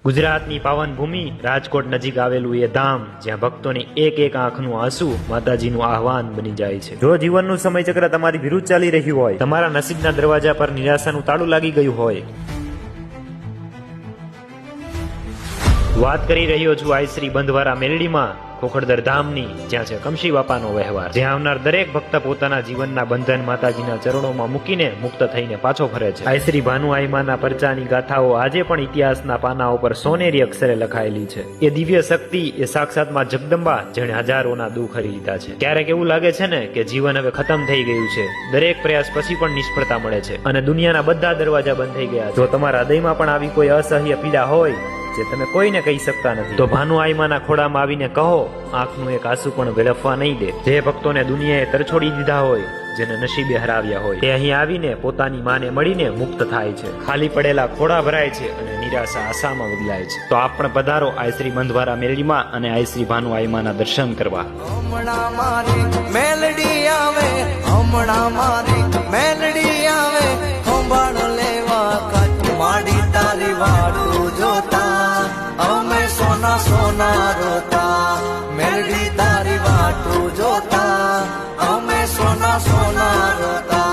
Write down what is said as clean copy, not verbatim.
ગુજરાતની પાવન ભૂમિ રાજકોટ નજીક આવેલું એ ધામ જ્યાં ભક્તોની એક એક આંખનું આંસુ માતાજીનું આહવાન બની જાય છે। જો જીવનનું સમય ચક્ર તમારી વિરુદ્ધ ચાલી રહ્યું હોય, તમારા નસીબના દરવાજા પર નિરાશાનું તાળું લાગી ગયું હોય, વાત કરી રહ્યો છું આઈ શ્રી બંધવારા મેલડીમાં ખોખડદર ધામની, જ્યાં છે કમશી બાપાનો વહેવાર, જ્યાં આવનાર દરેક ભક્ત પોતાના જીવનના બંધન માતાજીના ચરણોમાં મૂકીને મુક્ત થઈને પાછો ફરે છે। આઈ શ્રી ભાનુ આઈમાના પરચાની ગાથાઓ આજે પણ ઇતિહાસના પાના ઉપર સોનેરી અક્ષરે લખાયેલી છે। એ દિવ્ય શક્તિ, એ સાક્ષાતમાં જગદંબા જેણે હજારોના દુઃખ હરી લીધા છે। ક્યારેક એવું લાગે છે ને કે જીવન હવે ખતમ થઈ ગયું છે, દરેક પ્રયાસ પછી પણ નિષ્ફળતા મળે છે અને દુનિયાના બધા દરવાજા બંધ થઈ ગયા છે। જો તમારા હૃદયમાં પણ આવી કોઈ અસહ્ય પીડા હોય જે તમે કોઈને કહી શકતા નથી, તો ભાનુ આઈમાના ખોળામાં આવીને કહો, આંખનું એક આંસુ પણ વેડફવા નહીં દે। જે ભક્તોને દુનિયાએ તરછોડી દીધા હોય, જેને નસીબે હરાવ્યા હોય, તે અહીં આવીને પોતાની માને મળીને મુક્ત થાય છે, ખાલી પડેલા ખોળા ભરાય છે અને નિરાશા આશામાં બદલાય છે। તો આપ પણ પધારો આઈ શ્રી બંધવારા મેલડીમાં અને આઈ શ્રી ભાનુ આઈમાના દર્શન કરવા। હમણાં મારી મેલડી આવે, હમણાં મારી મેલડી આવે, સંભાળ લેવા કચમાડી તારી વાટું જોતા અમે સોના સોના રોતા, મેલડી તારી વાટું જોતા અમે સોના સોના રોતા।